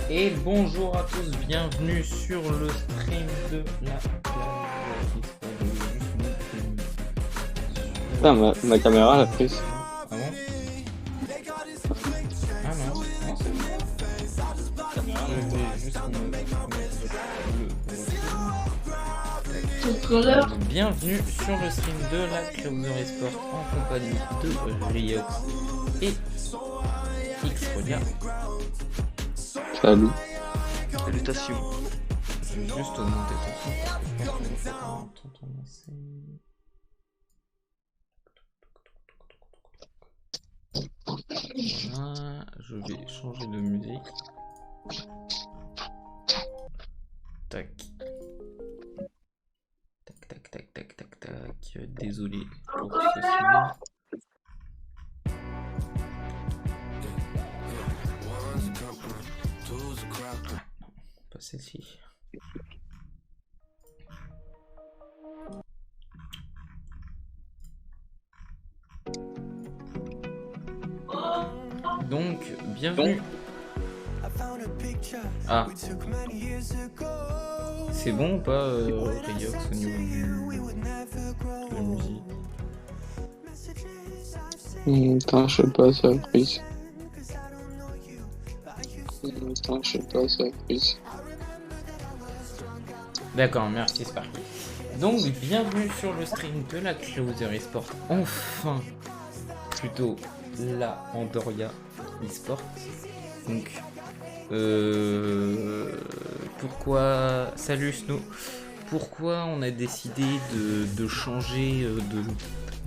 Et bonjour à tous, bienvenue sur le stream de la Putain, ma caméra l'a prise. Ah bon? Ah non, non c'est bon. Je vais juste bienvenue sur le stream de la Clouser Esport en compagnie de Riox et Xrodia. Salut. Salutations. Je vais juste augmenter ton son parce que je pense que je t'entends assez. Voilà, je vais changer de musique. Tac. Tac. Désolé pour ceci. Pas celle-ci. Donc, bienvenue. Ah. C'est bon ou pas, Riox, au niveau de la musique? Attends, je sais pas, ça a prise. Attends, je sais pas, ça a prise. D'accord, merci Sparky. Donc, bienvenue sur le stream de la Clouser Esport. Enfin, plutôt la Andoria Esport. Donc, pourquoi... Salut Snow. Pourquoi on a décidé de changer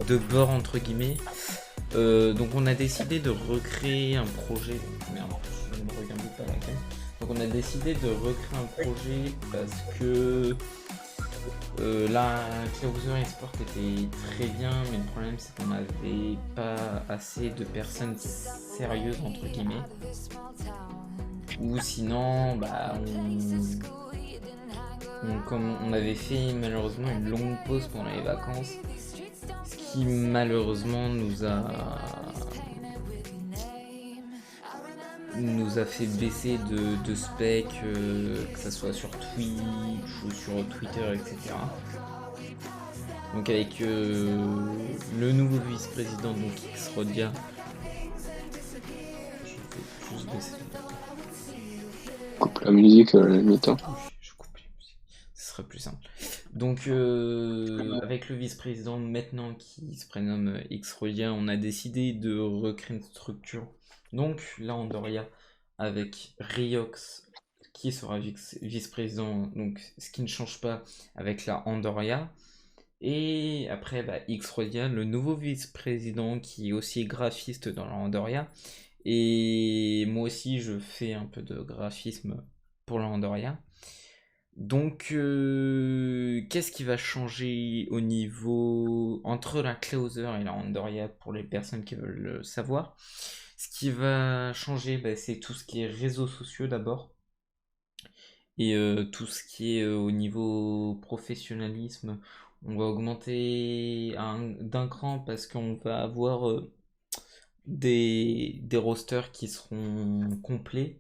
de bord entre guillemets. Donc on a décidé de recréer un projet. Merde, je ne regarde pas la cam. Donc on a décidé de recréer un projet parce que la Clouser Esport était très bien, mais le problème c'est qu'on n'avait pas assez de personnes sérieuses entre guillemets. Ou sinon, bah, comme on avait fait malheureusement une longue pause pendant les vacances, ce qui malheureusement nous a fait baisser de spec, que ce soit sur Twitch ou sur Twitter, etc. Donc avec le nouveau vice-président, donc Xrodia, je vais juste baisser. Coupe la musique à la limite. Oui, je coupe les musiques, ce serait plus simple. Donc avec le vice-président maintenant qui se prénomme Xrodia, on a décidé de recréer une structure. Donc là Andoria avec Riox qui sera vice-président, donc ce qui ne change pas avec la Andoria. Et après Xrodia, le nouveau vice-président qui est aussi graphiste dans la Andoria. Et moi aussi je fais un peu de graphisme pour la Andoria. Donc, qu'est-ce qui va changer au niveau entre la Clouser et la Andoria pour les personnes qui veulent le savoir? Ce qui va changer, c'est tout ce qui est réseaux sociaux d'abord. Et tout ce qui est au niveau professionnalisme, on va augmenter d'un cran parce qu'on va avoir des rosters qui seront complets.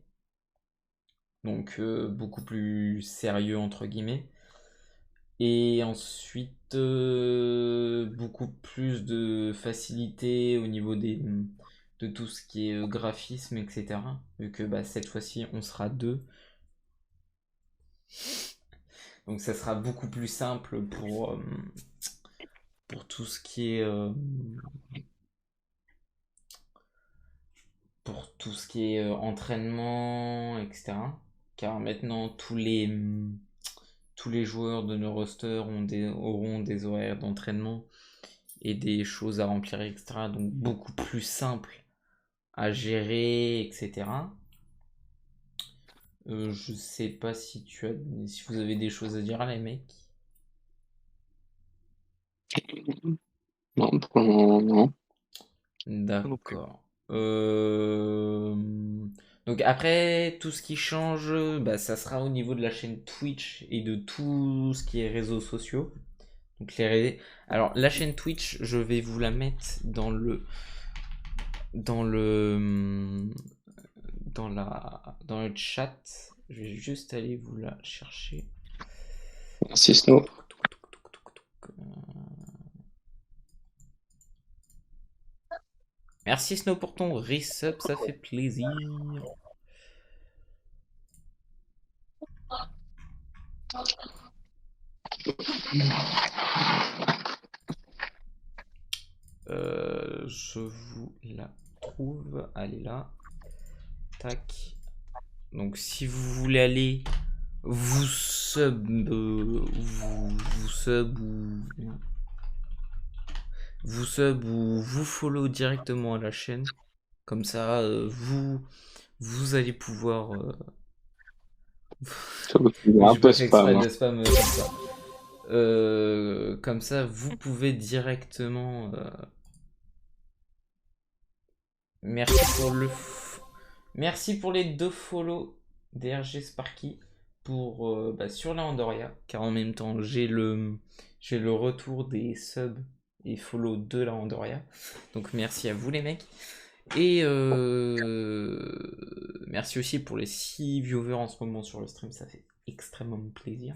Donc beaucoup plus sérieux entre guillemets. Et ensuite, beaucoup plus de facilité au niveau de tout ce qui est graphisme, etc. Vu que cette fois-ci, on sera deux. Donc ça sera beaucoup plus simple pour tout ce qui est... pour tout ce qui est entraînement, etc. Car maintenant, tous les joueurs de nos rosters auront des horaires d'entraînement et des choses à remplir, etc. Donc beaucoup plus simple à gérer, etc. Je sais pas si si vous avez des choses à dire les mecs. Non, pour le moment, non. D'accord. Donc après, tout ce qui change, ça sera au niveau de la chaîne Twitch et de tout ce qui est réseaux sociaux. Donc alors la chaîne Twitch, je vais vous la mettre dans dans le chat. Je vais juste aller vous la chercher. Merci Snow. Merci Snow pour ton resub, ça fait plaisir. Je vous la trouve. Allez là. Tac. Donc si vous voulez aller vous sub ou vous follow directement à la chaîne. Comme ça, vous allez pouvoir. Oui, Un j'ai peu pas fait exprès spam. Hein. de spam comme ça. Comme ça, vous pouvez directement. Merci pour les 2 follow DRG Sparky pour sur la Andoria, car en même temps j'ai le retour des subs et follow de la Andoria. Donc merci à vous les mecs. Et merci aussi pour les 6 viewers en ce moment sur le stream, ça fait extrêmement plaisir.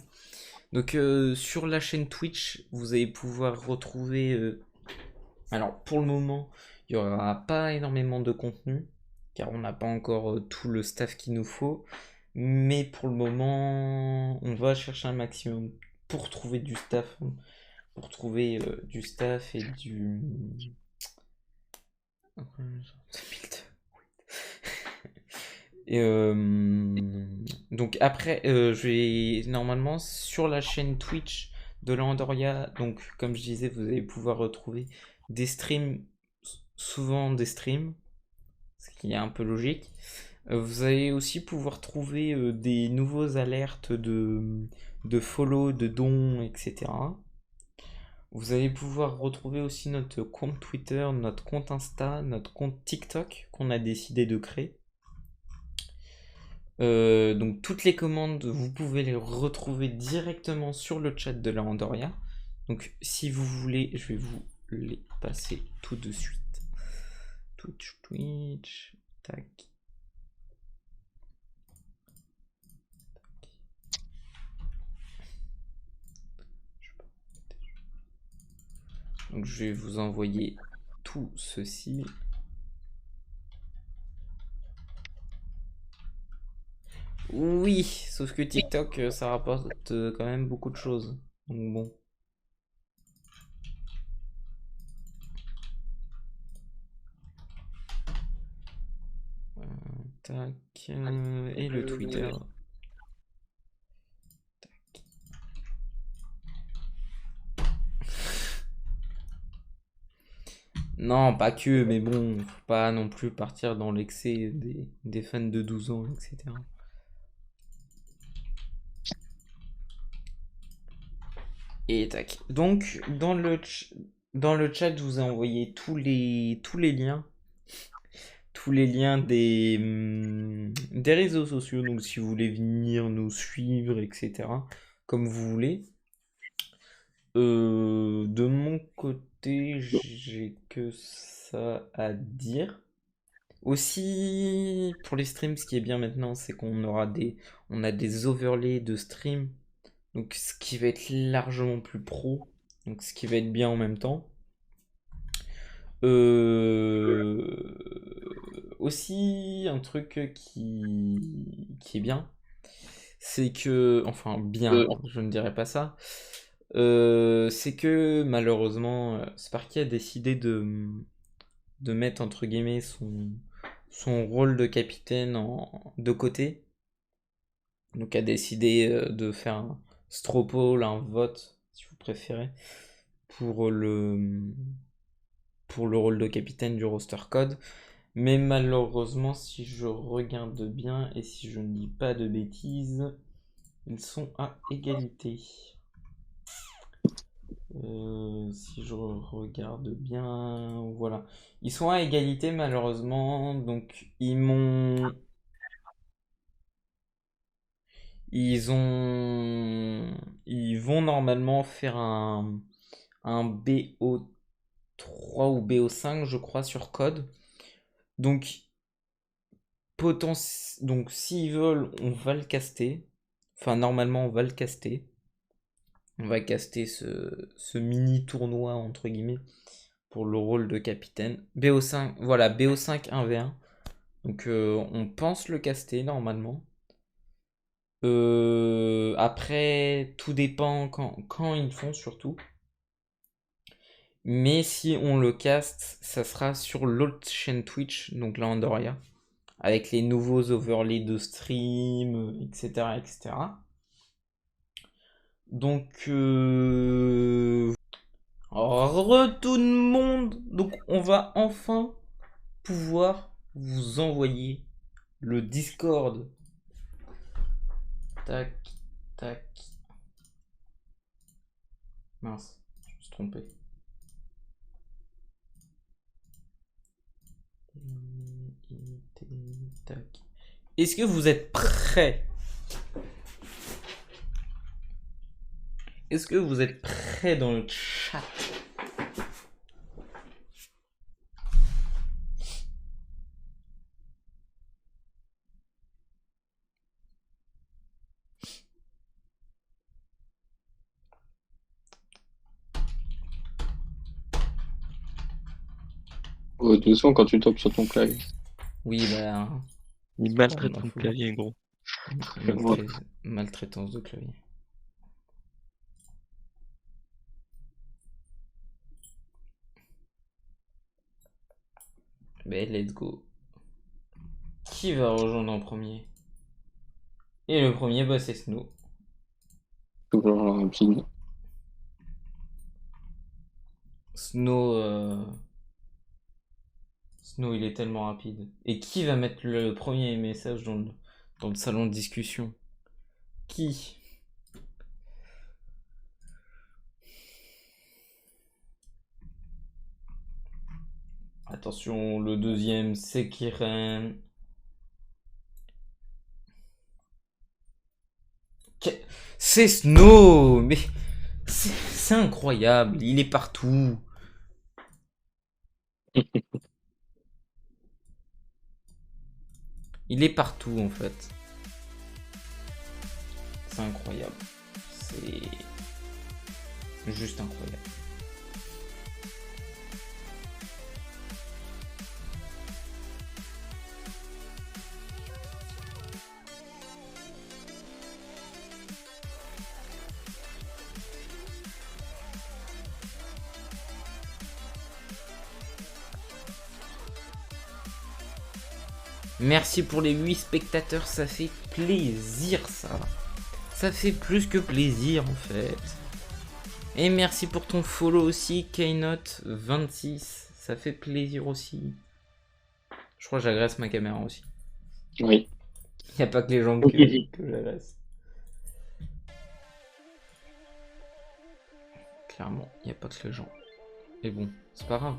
Donc sur la chaîne Twitch, vous allez pouvoir retrouver... alors pour le moment, il n'y aura pas énormément de contenu, car on n'a pas encore tout le staff qu'il nous faut. Mais pour le moment, on va chercher un maximum pour trouver du staff. Pour trouver du staff et du... Et donc après, je vais normalement sur la chaîne Twitch de la Andoria, donc comme je disais, vous allez pouvoir retrouver des streams, souvent des streams, ce qui est un peu logique. Vous allez aussi pouvoir trouver des nouveaux alertes de follow, de dons, etc. Vous allez pouvoir retrouver aussi notre compte Twitter, notre compte Insta, notre compte TikTok qu'on a décidé de créer. Donc toutes les commandes, vous pouvez les retrouver directement sur le chat de la Andoria. Donc si vous voulez, je vais vous les passer tout de suite. Twitch, tac. Donc je vais vous envoyer tout ceci. Oui, sauf que TikTok, ça rapporte quand même beaucoup de choses. Donc bon. Tac. Et le Twitter. Tac. Non, pas que, mais bon, faut pas non plus partir dans l'excès des fans de 12 ans, etc. Et tac. Donc, dans le chat, je vous ai envoyé tous les liens. Tous les liens des réseaux sociaux. Donc, si vous voulez venir nous suivre, etc. Comme vous voulez. De mon côté, j'ai que ça à dire. Aussi, pour les streams, ce qui est bien maintenant, c'est on a des overlays de stream. Donc, ce qui va être largement plus pro. Donc, ce qui va être bien en même temps. Aussi, un truc qui est bien, c'est que, enfin, bien, je ne dirais pas ça. C'est que malheureusement, Sparky a décidé de mettre entre guillemets son rôle de capitaine de côté. Donc a décidé de faire un straw poll, un vote, si vous préférez, pour pour le rôle de capitaine du roster code. Mais malheureusement, si je regarde bien et si je ne dis pas de bêtises, ils sont à égalité. Si je regarde bien, voilà. Ils sont à égalité malheureusement, donc ils vont normalement faire un BO3 ou BO5 je crois sur code. Donc Donc s'ils veulent, on va le caster. Enfin, normalement, on va le caster. On va caster ce mini tournoi, entre guillemets, pour le rôle de capitaine. BO5, voilà, BO5 1v1. Donc on pense le caster normalement. Après, tout dépend quand ils le font surtout. Mais si on le caste, ça sera sur l'autre chaîne Twitch, donc la Andoria, avec les nouveaux overlays de stream, etc. etc. Donc, tout le monde. Donc, on va enfin pouvoir vous envoyer le Discord. Tac, tac. Mince, je me suis trompé. Tac. Est-ce que vous êtes prêts? Est-ce que vous êtes prêts dans le chat? Doucement quand tu tapes sur ton clavier. Oui, bah. Il maltraite ton clavier, gros. Maltraitance de clavier. Ben, let's go. Qui va rejoindre en premier? Et le premier, bah, c'est Snow. Toujours rapide. Snow, il est tellement rapide. Et qui va mettre le premier message dans le salon de discussion? Qui? Attention, le deuxième, c'est Kiren. C'est Snow! Mais c'est incroyable, il est partout. Il est partout en fait. C'est incroyable. C'est juste incroyable. Merci pour les 8 spectateurs, ça fait plaisir ça. Ça fait plus que plaisir en fait. Et merci pour ton follow aussi, Keynote26. Ça fait plaisir aussi. Je crois que j'agresse ma caméra aussi. Oui. Il n'y a pas que les jambes que j'agresse. Clairement, il n'y a pas que les jambes. Mais bon, c'est pas grave.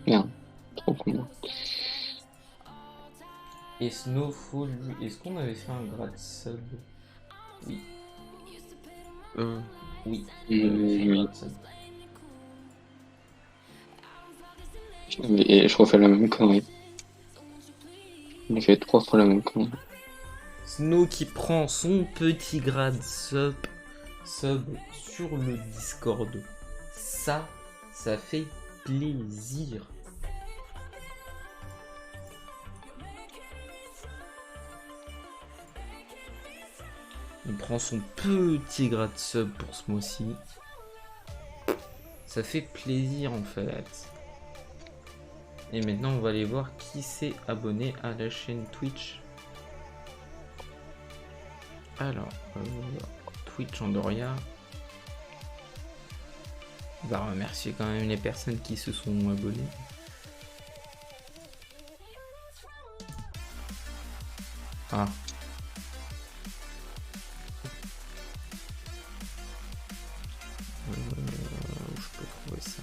Merde, trop con. Et Snowfall, est-ce qu'on avait fait un grade sub? Oui. Oui. Oui. Et je refais la même connerie. J'ai fait 3 fois la même connerie. Snow qui prend son petit grade sub sur le Discord. Ça fait plaisir. Il prend son petit grade sub pour ce mois-ci. Ça fait plaisir en fait. Et maintenant on va aller voir qui s'est abonné à la chaîne Twitch. Alors, Twitch Andoria. On va remercier quand même les personnes qui se sont abonnées. Ah. Où je peux trouver ça?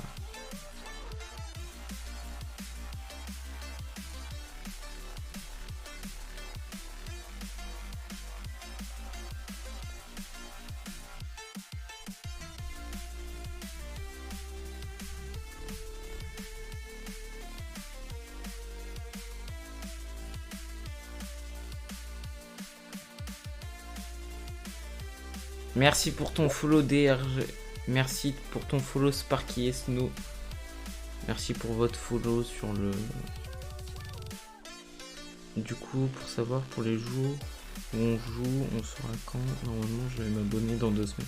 Merci pour ton follow DRG. Merci pour ton follow Sparky et Snow. Merci pour votre follow sur le... Du coup, pour savoir pour les jours où on joue, on saura quand. Normalement, je vais m'abonner dans 2 semaines.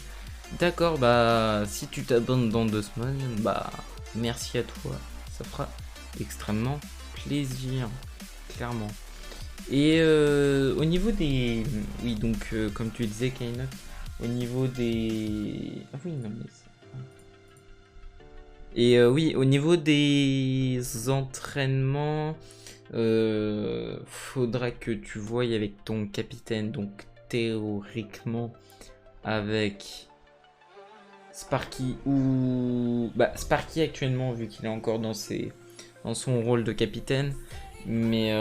D'accord, bah si tu t'abonnes dans 2 semaines, bah merci à toi. Ça fera extrêmement plaisir, clairement. Et au niveau des... Oui, donc comme tu disais, Kaina, au niveau des... Ah oui, non mais... Et oui, au niveau des entraînements, faudra que tu voies avec ton capitaine, donc théoriquement avec Sparky ou... Bah Sparky actuellement, vu qu'il est encore dans son rôle de capitaine, mais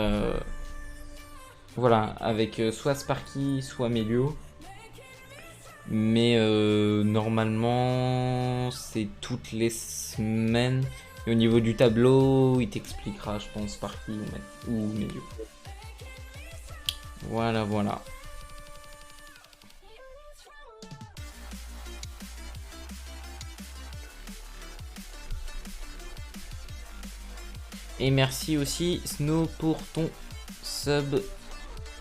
voilà, avec soit Sparky, soit Melio. Mais normalement, c'est toutes les semaines. Et au niveau du tableau, il t'expliquera, je pense, Sparky ou Melio. Voilà, voilà. Et merci aussi Snow pour ton sub.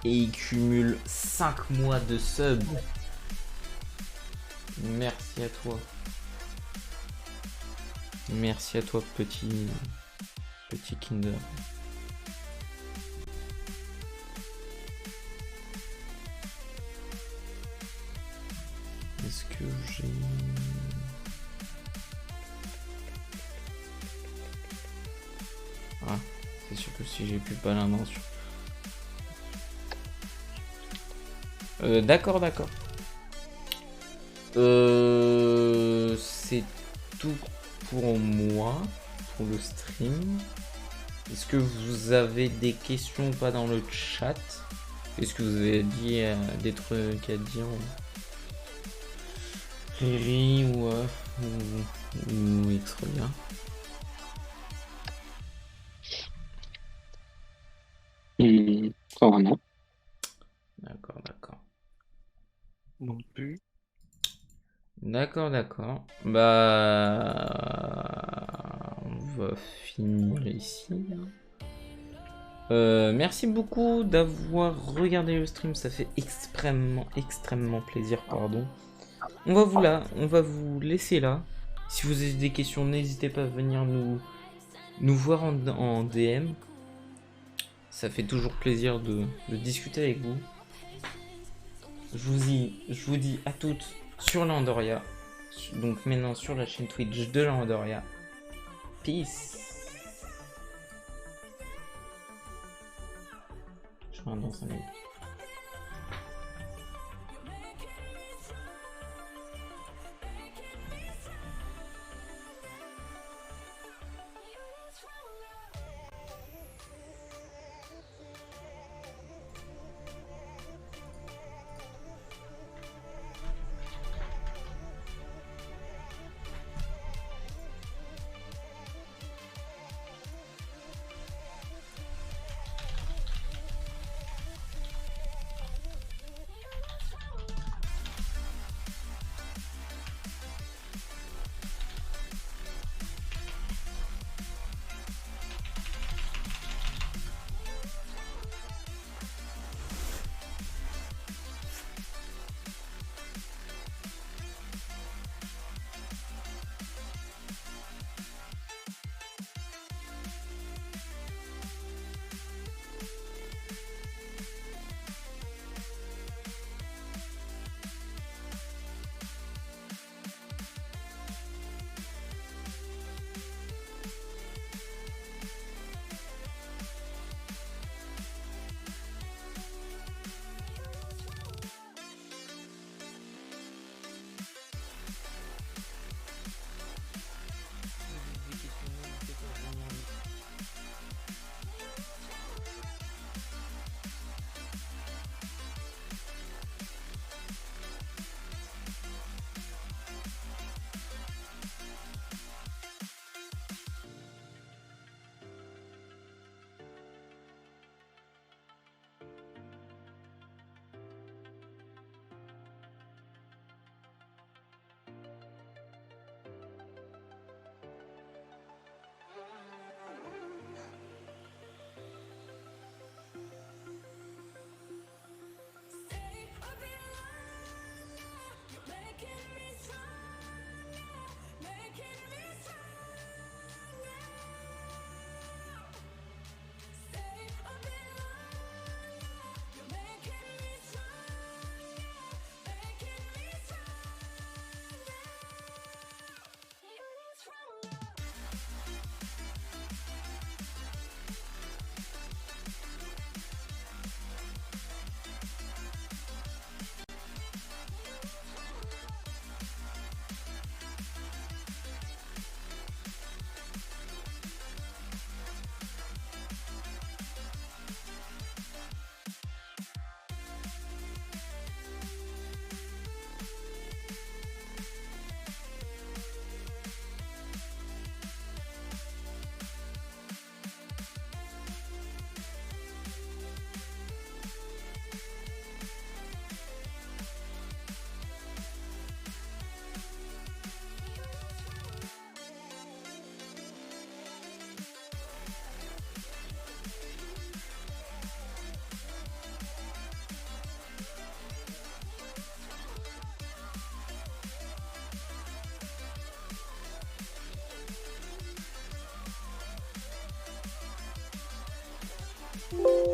Et il cumule 5 mois de sub. Merci à toi. Merci à toi, petit Kinder. Est-ce que j'ai... Ah, c'est sûr que si j'ai plus pas la main sur... D'accord, d'accord. C'est tout pour moi, pour le stream. Est-ce que vous avez des questions ou pas dans le chat? Est-ce que vous avez dit des trucs à dire? Riri ou X-Relien? Pas vraiment. D'accord, d'accord. Non plus. D'accord, d'accord. Bah... On va finir ici. Merci beaucoup d'avoir regardé le stream, ça fait extrêmement plaisir, pardon. On va vous laisser là. Si vous avez des questions, n'hésitez pas à venir nous voir en DM. Ça fait toujours plaisir de discuter avec vous. Je vous dis à toutes sur Landoria. Donc maintenant sur la chaîne Twitch de Landoria. Peace. Je rentre dans 5 minutes.